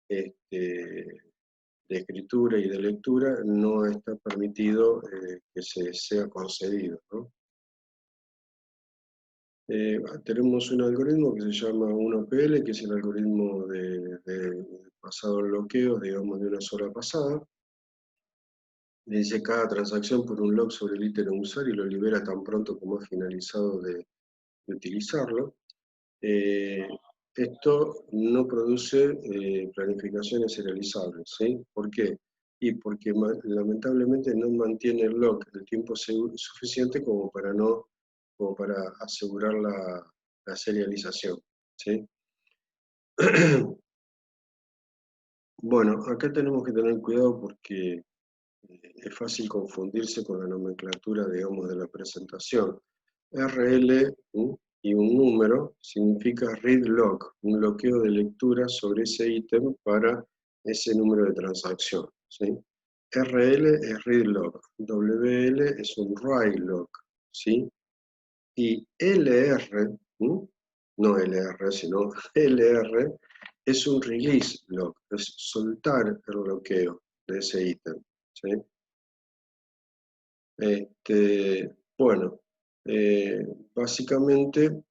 este, escritura y de lectura, no está permitido que se sea concedido, ¿no? Tenemos un algoritmo que se llama 1PL, que es el algoritmo de pasado en bloqueos, digamos, de una sola pasada. Le dice cada transacción por un lock sobre el ítem a usar y lo libera tan pronto como ha finalizado de utilizarlo. Esto no produce planificaciones serializables, ¿sí? ¿Por qué? Y porque lamentablemente no mantiene el lock el tiempo suficiente como para asegurar la serialización, ¿sí? Bueno, acá tenemos que tener cuidado porque es fácil confundirse con la nomenclatura, digamos, de la presentación. RL y un número significa read lock, un bloqueo de lectura sobre ese ítem para ese número de transacción, ¿sí? RL es read lock, WL es un write lock, ¿sí? Y LR, no LR, sino LR, es un release lock, es soltar el bloqueo de ese ítem, ¿sí? Bueno, básicamente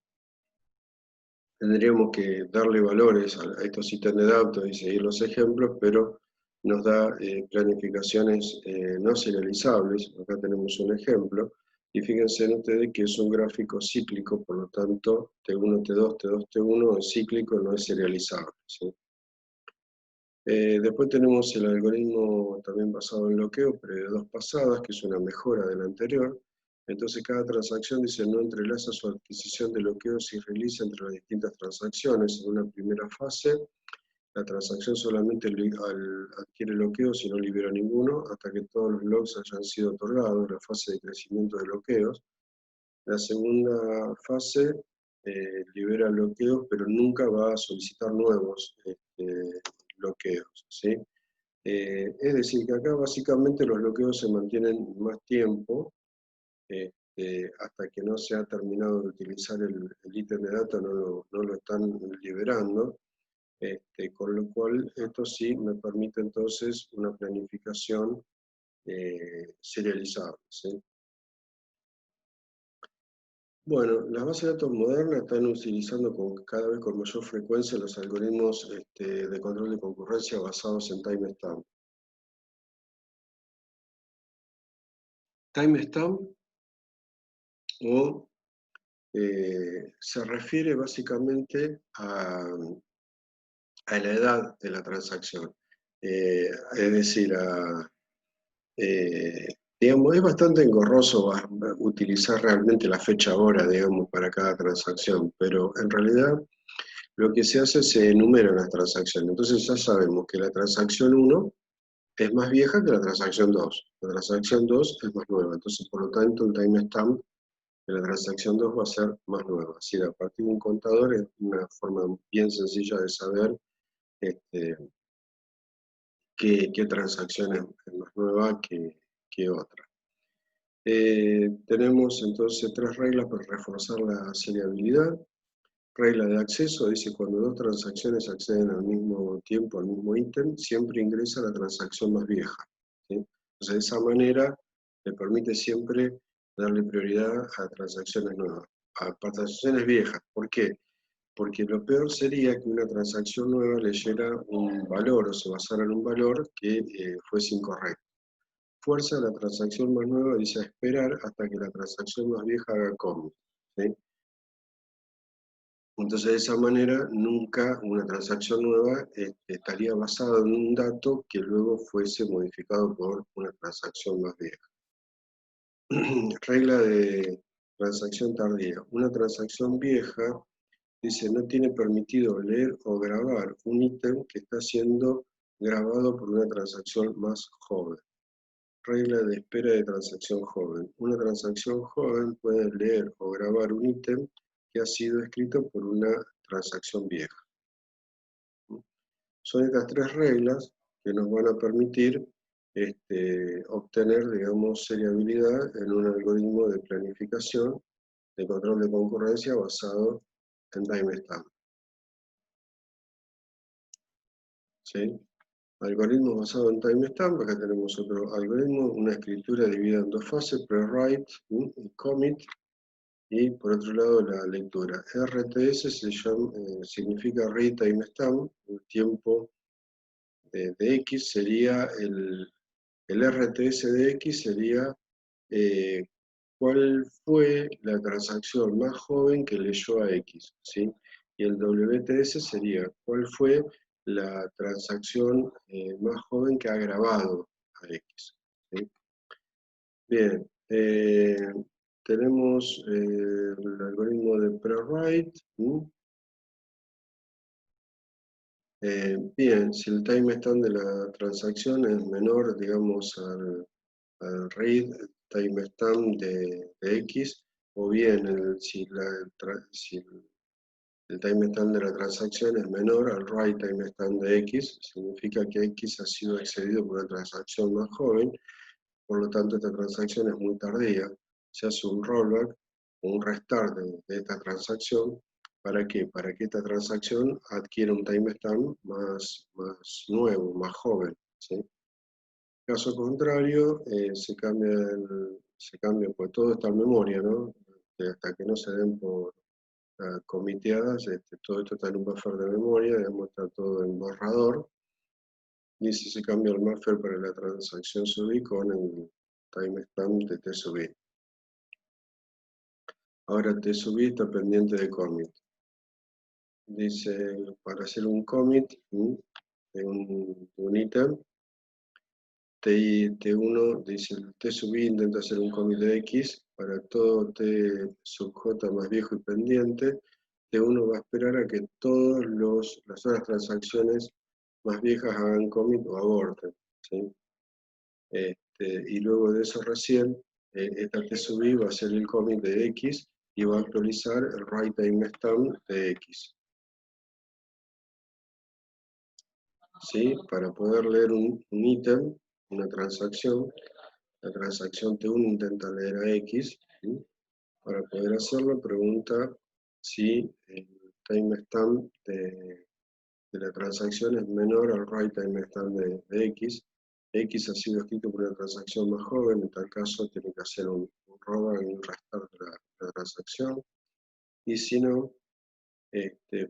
tendríamos que darle valores a estos ítems de datos y seguir los ejemplos, pero nos da planificaciones no serializables. Acá tenemos un ejemplo, y fíjense ustedes que es un gráfico cíclico, por lo tanto, T1, T2, T2, T1 es cíclico, no es serializable, ¿sí? Después tenemos el algoritmo también basado en bloqueo, pero de dos pasadas, que es una mejora del anterior. Entonces cada transacción dice no entrelaza su adquisición de bloqueos y release entre las distintas transacciones. En una primera fase, la transacción solamente adquiere bloqueos y no libera ninguno, hasta que todos los locks hayan sido otorgados, la fase de crecimiento de bloqueos. La segunda fase libera bloqueos, pero nunca va a solicitar nuevos bloqueos, ¿sí? Es decir, que acá básicamente los bloqueos se mantienen más tiempo, hasta que no se ha terminado de utilizar el ítem de data, no lo están liberando, con lo cual esto sí me permite entonces una planificación serializable, ¿sí? Bueno, las bases de datos modernas están utilizando cada vez con mayor frecuencia los algoritmos de control de concurrencia basados en timestamp. Timestamp se refiere básicamente a la edad de la transacción. Es decir, digamos, es bastante engorroso utilizar realmente la fecha hora, digamos, para cada transacción, pero en realidad lo que se hace es se enumeran las transacciones. Entonces ya sabemos que la transacción 1 es más vieja que la transacción 2. La transacción 2 es más nueva. Entonces, por lo tanto, el timestamp de la transacción 2 va a ser más nueva. Así, a partir de un contador es una forma bien sencilla de saber este, qué transacción es más nueva que otra. Tenemos entonces tres reglas para reforzar la seriabilidad. Regla de acceso dice cuando dos transacciones acceden al mismo tiempo al mismo ítem, siempre ingresa la transacción más vieja, ¿sí? Entonces de esa manera le permite siempre darle prioridad a transacciones nuevas, a transacciones viejas. ¿Por qué? Porque lo peor sería que una transacción nueva leyera un valor o se basara en un valor que fuese incorrecto. Fuerza la transacción más nueva dice a esperar hasta que la transacción más vieja haga commit, ¿sí? Entonces, de esa manera, nunca una transacción nueva estaría basada en un dato que luego fuese modificado por una transacción más vieja. Regla de transacción tardía. Una transacción vieja dice no tiene permitido leer o grabar un ítem que está siendo grabado por una transacción más joven. Regla de espera de transacción joven. Una transacción joven puede leer o grabar un ítem que ha sido escrito por una transacción vieja. Son estas tres reglas que nos van a permitir obtener, digamos, seriabilidad en un algoritmo de planificación de control de concurrencia basado en timestamp, ¿sí? Algoritmo basado en timestamp, acá tenemos otro algoritmo, una escritura dividida en dos fases, pre-write y commit, y por otro lado la lectura. RTS significa read timestamp, el tiempo de X sería el RTS de X sería cuál fue la transacción más joven que leyó a X, ¿sí? Y el WTS sería cuál fue la transacción más joven que ha grabado a X, ¿sí? Bien, tenemos el algoritmo de pre-write. Bien, si el timestamp de la transacción es menor, digamos, al read timestamp de X, o bien si el timestamp de la transacción es menor al write timestamp de X, significa que X ha sido excedido por una transacción más joven, por lo tanto esta transacción es muy tardía. Se hace un rollback o un restart de esta transacción. ¿Para qué? Para que esta transacción adquiera un timestamp más nuevo, más joven, ¿sí? Caso contrario, se cambia, pues todo está en memoria, ¿no? Hasta que no se den por comiteadas, todo esto está en un buffer de memoria, digamos, está todo en borrador, y si se cambia el buffer para la transacción sub i con el timestamp de t sub i. Ahora t sub i está pendiente de commit. Dice, para hacer un commit de un ítem, T1 dice, T sub i intenta hacer un commit de X para todo T sub J más viejo y pendiente. T1 va a esperar a que todas las otras transacciones más viejas hagan commit o aborten, ¿sí? Y luego de eso recién, esta T sub i va a hacer el commit de X y va a actualizar el write timestamp de X, ¿sí? Para poder leer un ítem, una transacción, la transacción T1 intenta leer a X, ¿sí? Para poder hacerlo pregunta si el timestamp de la transacción es menor al write timestamp de X. X ha sido escrito por una transacción más joven, en tal caso tiene que hacer un rollback y un restart de la transacción. Y si no,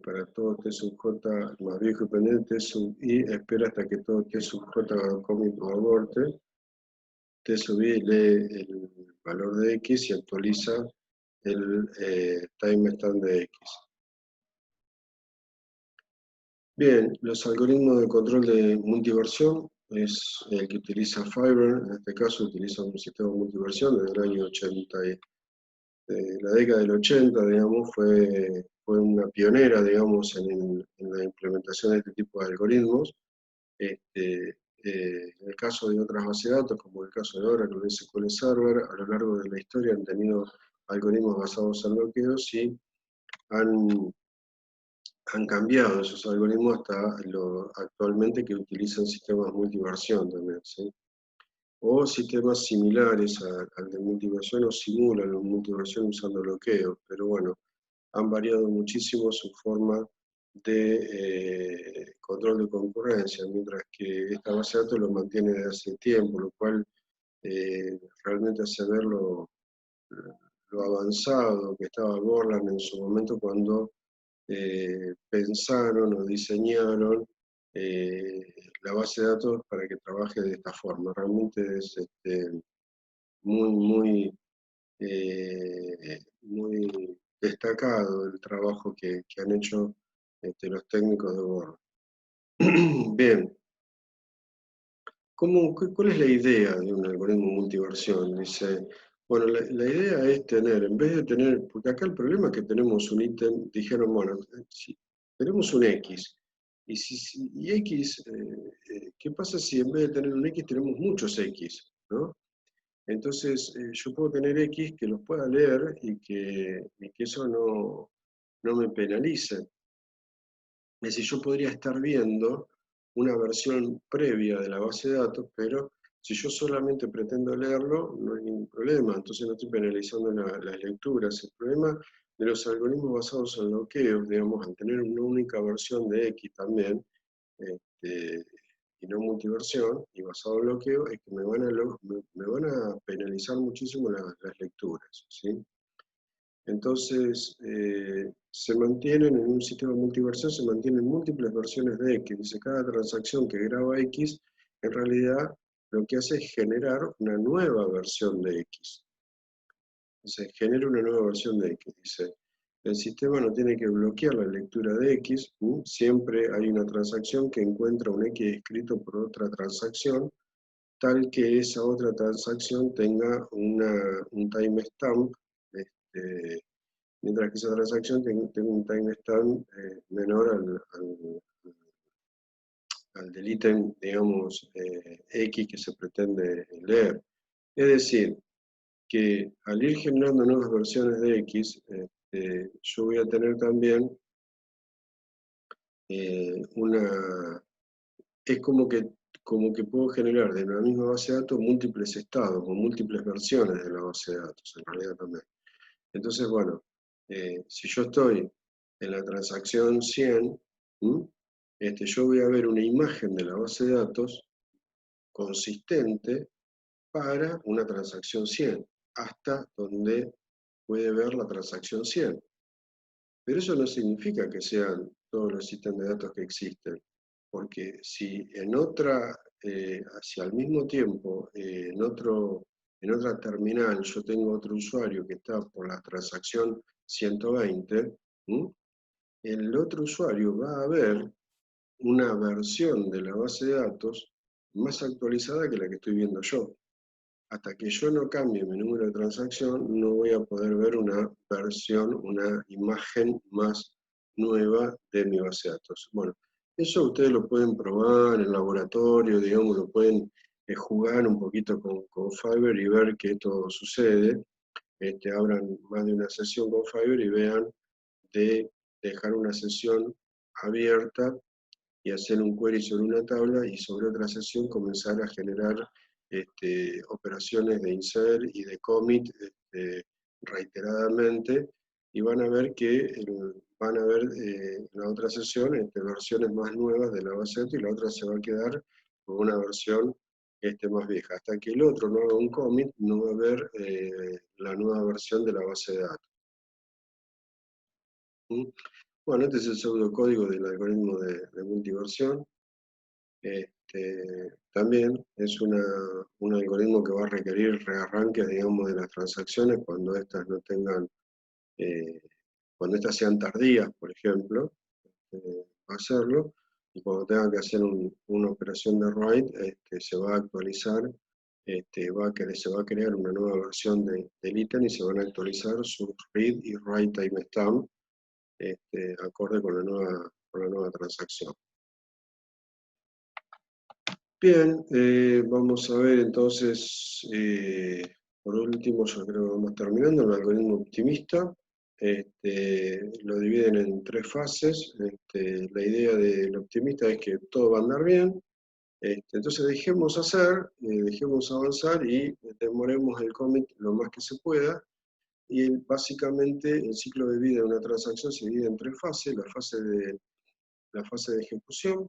para todo T sub J más viejo y pendiente, T sub I espera hasta que todo T sub J haga commit o aborte. T sub I lee el valor de X y actualiza el timestamp de X. Bien, los algoritmos de control de multiversión es el que utiliza Fiverr, en este caso utiliza un sistema de multiversión desde el año 80, la década del 80, digamos, fue una pionera, digamos, en la implementación de este tipo de algoritmos. En el caso de otras bases de datos, como el caso de Oracle, SQL Server, a lo largo de la historia han tenido algoritmos basados en bloqueos y han cambiado esos algoritmos hasta actualmente que utilizan sistemas multiversión también, ¿sí? O sistemas similares al de multiversión o simulan la multiversión usando bloqueos, pero bueno, han variado muchísimo su forma de control de concurrencia, mientras que esta base de datos lo mantiene desde hace tiempo, lo cual realmente hace ver lo avanzado que estaba Borland en su momento cuando pensaron o diseñaron la base de datos para que trabaje de esta forma. Realmente es muy, muy destacado el trabajo que han hecho los técnicos de Borland. Bien, ¿cuál es la idea de un algoritmo multiversión? Dice, bueno, la idea es tener, en vez de tener, porque acá el problema es que tenemos un ítem, dijeron, bueno, si tenemos un X, y X, ¿qué pasa si en vez de tener un X tenemos muchos X? ¿No? Entonces, yo puedo tener X que los pueda leer y que eso no me penalice. Es decir, yo podría estar viendo una versión previa de la base de datos, pero si yo solamente pretendo leerlo, no hay ningún problema, entonces no estoy penalizando las lecturas. El problema de los algoritmos basados en bloqueos, digamos, al tener una única versión de X también, este, y no multiversión, y basado en bloqueo, es que me van a penalizar muchísimo las lecturas, ¿sí? Entonces, se mantienen en un sistema multiversión, se mantienen múltiples versiones de X. Dice, cada transacción que graba X, en realidad lo que hace es generar una nueva versión de X. Entonces, genera una nueva versión de X. Dice, el sistema no tiene que bloquear la lectura de X, siempre hay una transacción que encuentra un X escrito por otra transacción, tal que esa otra transacción tenga un timestamp, mientras que esa transacción tenga un timestamp menor al del ítem, digamos, X que se pretende leer. Es decir, que al ir generando nuevas versiones de X, yo voy a tener también es como que puedo generar de la misma base de datos múltiples estados o múltiples versiones de la base de datos, en realidad también. Entonces, bueno, si yo estoy en la transacción 100, yo voy a ver una imagen de la base de datos consistente para una transacción 100, hasta donde puede ver la transacción 100. Pero eso no significa que sean todos los sistemas de datos que existen, porque si en otra, si al mismo tiempo, en otra terminal yo tengo otro usuario que está por la transacción 120, el otro usuario va a ver una versión de la base de datos más actualizada que la que estoy viendo yo. Hasta que yo no cambie mi número de transacción, no voy a poder ver una versión, una imagen más nueva de mi base de datos. Bueno, eso ustedes lo pueden probar en laboratorio, digamos, lo pueden jugar un poquito con Fiverr y ver que esto sucede. Abran más de una sesión con Fiverr y vean de dejar una sesión abierta y hacer un query sobre una tabla y sobre otra sesión comenzar a generar operaciones de insert y de commit reiteradamente, y van a ver que van a ver en la otra sesión versiones más nuevas de la base de datos, y la otra se va a quedar con una versión más vieja. Hasta que el otro no haga un commit, no va a ver la nueva versión de la base de datos. Bueno, este es el pseudocódigo del algoritmo de multiversión. También es un algoritmo que va a requerir rearranques, digamos, de las transacciones cuando estas no tengan, cuando estas sean tardías, por ejemplo, va a hacerlo, y cuando tenga que hacer una operación de write, se va a actualizar, se va a crear una nueva versión del ítem y se van a actualizar sus read y write timestamp, acorde con la nueva transacción. Bien, vamos a ver entonces, por último, yo creo que vamos terminando, el algoritmo optimista. Lo dividen en 3 fases. La idea del optimista es que todo va a andar bien. Entonces dejemos dejemos avanzar y demoremos el commit lo más que se pueda. Y básicamente el ciclo de vida de una transacción se divide en 3 fases: la fase de ejecución,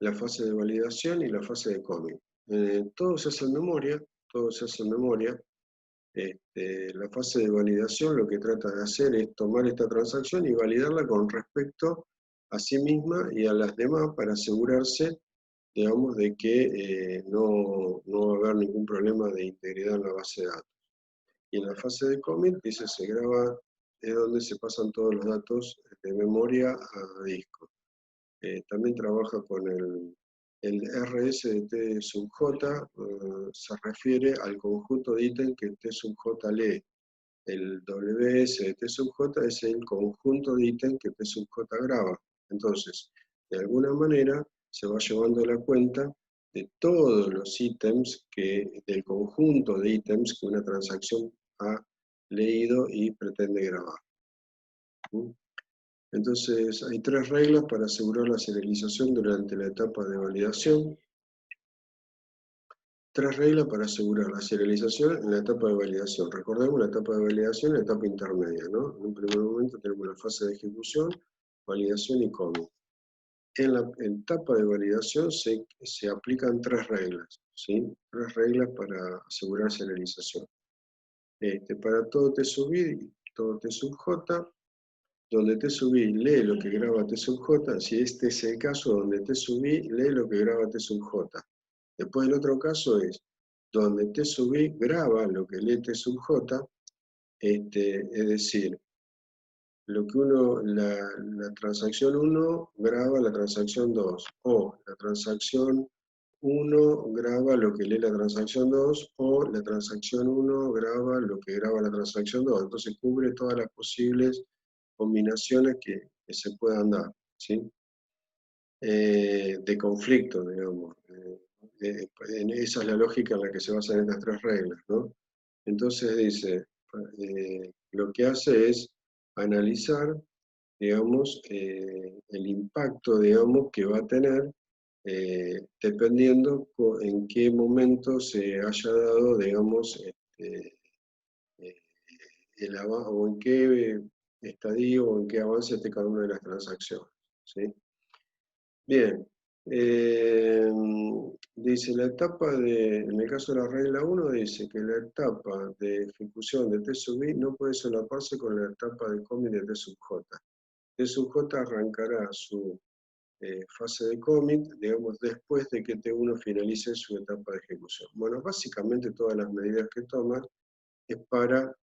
la fase de validación y la fase de commit. Todo se hace en memoria, todo se hace en memoria. La fase de validación lo que trata de hacer es tomar esta transacción y validarla con respecto a sí misma y a las demás para asegurarse, digamos, de que no va a haber ningún problema de integridad en la base de datos. Y en la fase de commit, dice, se graba, es donde se pasan todos los datos de memoria a disco. También trabaja con el RS de T sub J, se refiere al conjunto de ítems que T sub J lee. El WS de T sub J es el conjunto de ítems que T sub J graba. Entonces, de alguna manera, se va llevando la cuenta de todos los ítems, del conjunto de ítems que una transacción ha leído y pretende grabar. Entonces, hay 3 reglas para asegurar la serialización durante la etapa de validación. 3 reglas para asegurar la serialización en la etapa de validación. Recordemos la etapa de validación y la etapa intermedia, ¿no? En un primer momento tenemos la fase de ejecución, validación y commit. En la etapa de validación se aplican 3 reglas, ¿sí? 3 reglas para asegurar serialización. Para todo T sub I, todo T sub J, donde T sub I lee lo que graba T sub J, si este es el caso donde T sub I lee lo que graba T sub J. Después el otro caso es donde T sub I graba lo que lee T sub J, es decir, lo que la transacción 1 graba la transacción 2, o la transacción 1 graba lo que lee la transacción 2, o la transacción 1 graba lo que graba la transacción 2. Entonces cubre todas las posibles combinaciones que se puedan dar, ¿sí? De conflicto, digamos. Esa es la lógica en la que se basan estas 3 reglas, ¿no? Entonces dice, lo que hace es analizar, digamos, el impacto, digamos, que va a tener dependiendo en qué momento se haya dado, digamos, eh, o en qué estadio o en qué avance esté cada una de las transacciones, ¿sí? Bien, dice la etapa en el caso de la regla 1, dice que la etapa de ejecución de T sub I no puede solaparse con la etapa de commit de T sub J. T sub J arrancará su fase de commit, digamos, después de que T1 finalice su etapa de ejecución. Bueno, básicamente todas las medidas que toman es para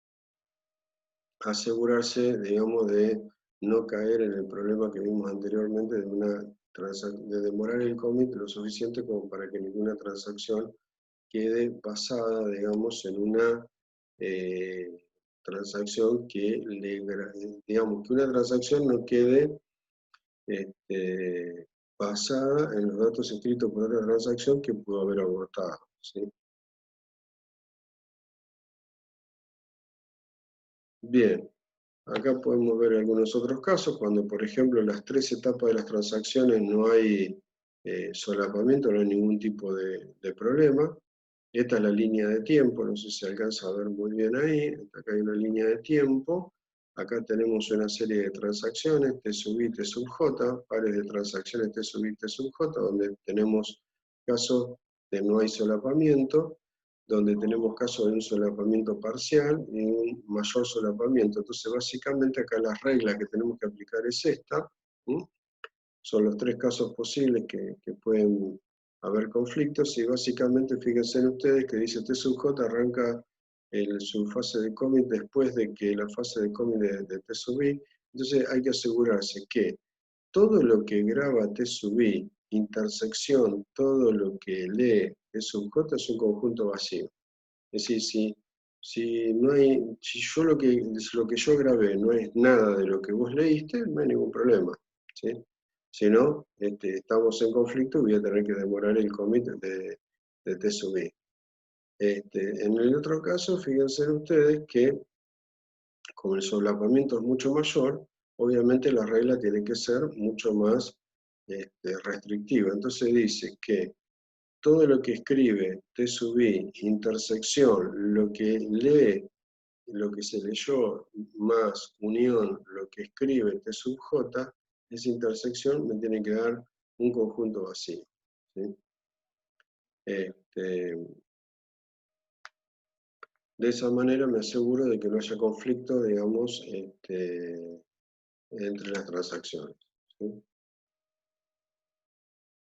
asegurarse, digamos, de no caer en el problema que vimos anteriormente de demorar el commit lo suficiente como para que ninguna transacción quede basada, digamos, en una transacción digamos, que una transacción no quede basada en los datos escritos por otra transacción que pudo haber abortado, ¿sí? Bien, acá podemos ver algunos otros casos, cuando por ejemplo en las 3 etapas de las transacciones no hay solapamiento, no hay ningún tipo de problema. Esta es la línea de tiempo, no sé si se alcanza a ver muy bien ahí. Acá hay una línea de tiempo. Acá tenemos una serie de transacciones, T sub I, T sub J, pares de transacciones T sub I, T sub J, donde tenemos casos de no hay solapamiento, donde tenemos casos de un solapamiento parcial y un mayor solapamiento. Entonces, básicamente acá la regla que tenemos que aplicar es esta. Son los 3 casos posibles que pueden haber conflictos, y básicamente fíjense en ustedes que dice T sub J arranca su fase de commit después de que la fase de commit de T sub I. Entonces hay que asegurarse que todo lo que graba T sub I, intersección, todo lo que lee T sub J es un conjunto vacío. Es decir, si yo lo que yo grabé no es nada de lo que vos leíste, no hay ningún problema, ¿sí? Si no, estamos en conflicto y voy a tener que demorar el commit de T sub I. En el otro caso, fíjense ustedes que como el solapamiento es mucho mayor, obviamente la regla tiene que ser mucho más restrictiva. Entonces dice que todo lo que escribe T sub I, intersección, lo que lee, lo que se leyó, más unión, lo que escribe T sub J, esa intersección me tiene que dar un conjunto vacío, ¿sí? De esa manera me aseguro de que no haya conflicto, digamos, entre las transacciones, ¿sí?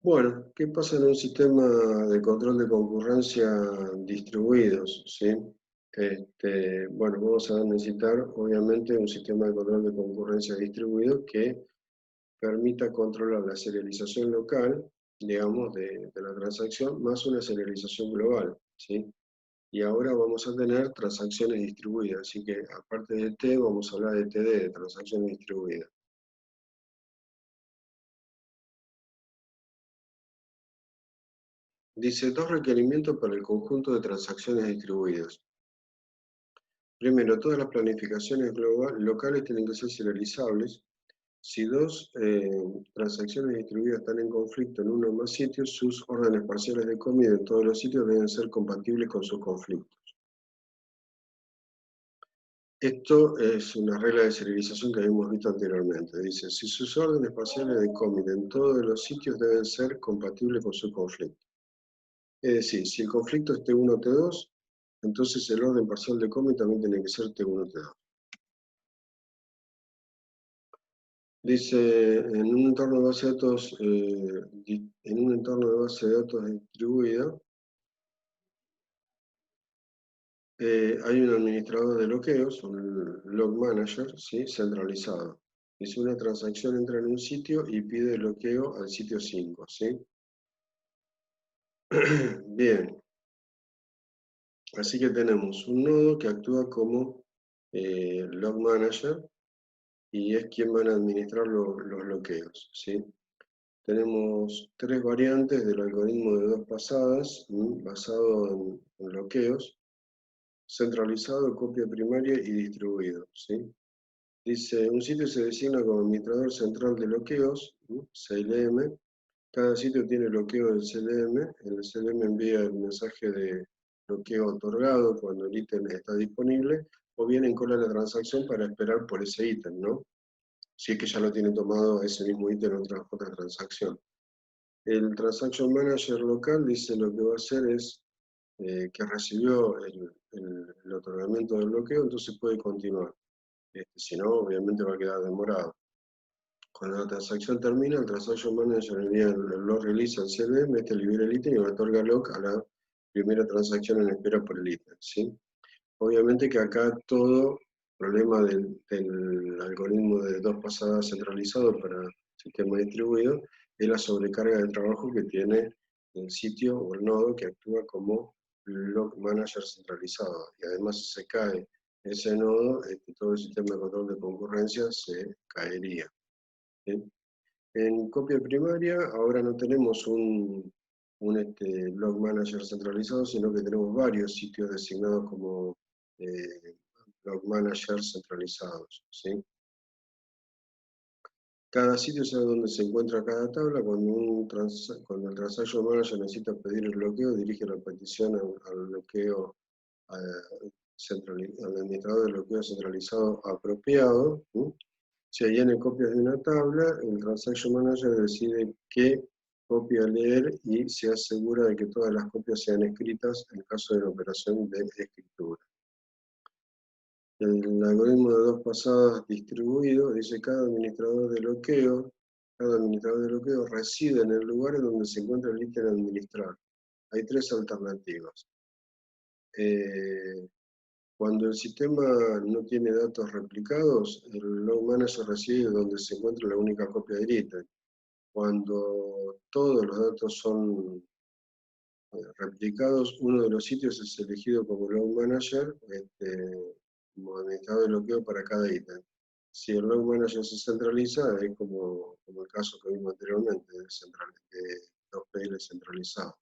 Bueno, ¿qué pasa en un sistema de control de concurrencia distribuidos, ¿sí? Bueno, vamos a necesitar, obviamente, un sistema de control de concurrencia distribuido que permita controlar la serialización local, digamos, de la transacción, más una serialización global, ¿sí? Y ahora vamos a tener transacciones distribuidas, así que aparte de T, vamos a hablar de TD, de transacciones distribuidas. Dice, 2 requerimientos para el conjunto de transacciones distribuidas. Primero, todas las planificaciones locales tienen que ser serializables. Si 2 transacciones distribuidas están en conflicto en uno o más sitios, sus órdenes parciales de commit en todos los sitios deben ser compatibles con sus conflictos. Esto es una regla de serialización que habíamos visto anteriormente. Dice, si sus órdenes parciales de commit en todos los sitios deben ser compatibles con su conflicto. Es decir, si el conflicto es T1, T2, entonces el orden parcial de commit también tiene que ser T1, T2. Dice, en un entorno de base de datos, distribuida, hay un administrador de bloqueos, un log manager, ¿sí? Centralizado. Dice, una transacción entra en un sitio y pide bloqueo al sitio 5, ¿sí? Bien, así que tenemos un nodo que actúa como log manager y es quien van a administrar los bloqueos, ¿sí? Tenemos tres variantes del algoritmo de dos pasadas, basado en bloqueos, centralizado, copia primaria y distribuido, ¿sí? Dice, un sitio se designa como administrador central de bloqueos, CLM. Cada sitio tiene bloqueo del CLM. El CLM envía el mensaje de bloqueo otorgado cuando el ítem está disponible, o bien encola la transacción para esperar por ese ítem, ¿no? Si es que ya lo tiene tomado ese mismo ítem en otra transacción. El Transaction Manager local dice lo que va a hacer es que recibió el otorgamiento del bloqueo, entonces puede continuar. Si no, obviamente va a quedar demorado. Cuando la transacción termina, el Transaction Manager envía el log release al CLM, este libera el ítem y otorga log a la primera transacción en espera por el ítem, ¿sí? Obviamente que acá todo problema del algoritmo de dos pasadas centralizado para sistema distribuido es la sobrecarga de trabajo que tiene el sitio o el nodo que actúa como log manager centralizado. Y además si se cae ese nodo, todo el sistema de control de concurrencia se caería, ¿sí? En copia primaria ahora no tenemos un log manager centralizado, sino que tenemos varios sitios designados como log managers centralizados, ¿sí? Cada sitio sabe dónde se encuentra cada tabla. Cuando el Transaction Manager necesita pedir el bloqueo, dirige la petición al bloqueo, al administrador del bloqueo centralizado apropiado, ¿sí? Si hay copias de una tabla, el Transaction Manager decide qué copia leer y se asegura de que todas las copias sean escritas en caso de la operación de escritura. El algoritmo de dos pasadas distribuido dice cada administrador de bloqueo reside en el lugar en donde se encuentra el ítem a administrar. Hay tres alternativas. Cuando el sistema no tiene datos replicados, el log manager reside donde se encuentra la única copia del ítem. Cuando todos los datos son replicados, uno de los sitios es elegido como log manager, como administrador de bloqueo para cada ítem. Si el log manager se centraliza, es como el caso que vimos anteriormente, de 2PL centralizado.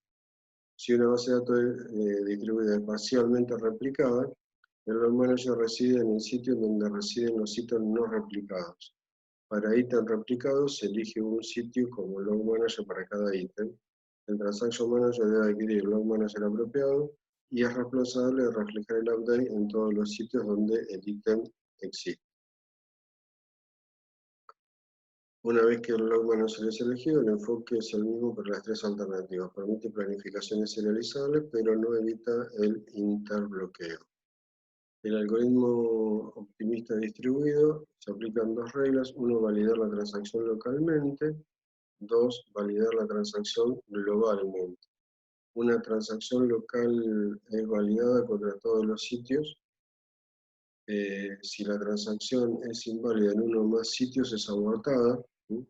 Si una base de datos distribuida es parcialmente replicada, el log manager reside en el sitio donde residen los ítems no replicados. Para ítem replicados se elige un sitio como log manager para cada ítem. El Transaction Manager debe adquirir el log manager apropiado y es responsable de reflejar el update en todos los sitios donde el ítem existe. Una vez que el log manager es elegido, el enfoque es el mismo para las tres alternativas. Permite planificaciones serializables, pero no evita el interbloqueo. El algoritmo optimista distribuido se aplican dos reglas. Uno, validar la transacción localmente. Dos, validar la transacción globalmente. Una transacción local es validada contra todos los sitios. Si la transacción es inválida en uno o más sitios, es abortada. ¿Sí?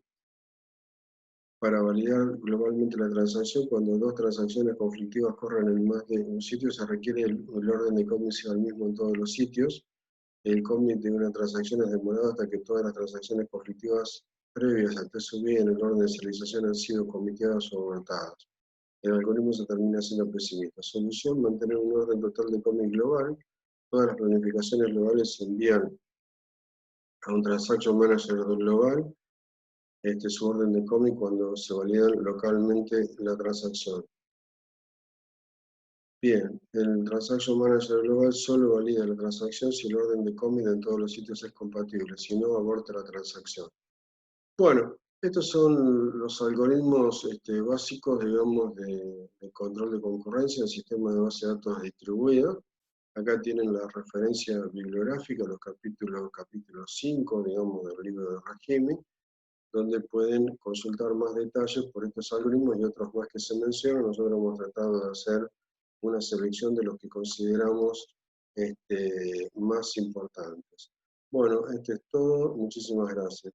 Para validar globalmente la transacción, cuando dos transacciones conflictivas corren en más de un sitio, se requiere el orden de commit sea el mismo en todos los sitios. El commit de una transacción es demorado hasta que todas las transacciones conflictivas previas al TSUB en el orden de serialización han sido comiteadas o abortadas. El algoritmo se termina siendo pesimista. Solución: mantener un orden total de commit global. Todas las planificaciones globales se envían a un Transaction Manager global. Este es su orden de commit cuando se valida localmente la transacción. Bien, el Transaction Manager Global solo valida la transacción si el orden de commit en todos los sitios es compatible, si no, aborta la transacción. Bueno, estos son los algoritmos básicos, digamos, de control de concurrencia en sistema de base de datos distribuido. Acá tienen la referencia bibliográfica, los capítulo 5, digamos, del libro de Rahimi, donde pueden consultar más detalles por estos algoritmos y otros más que se mencionan. Nosotros hemos tratado de hacer una selección de los que consideramos más importantes. Bueno, esto es todo. Muchísimas gracias.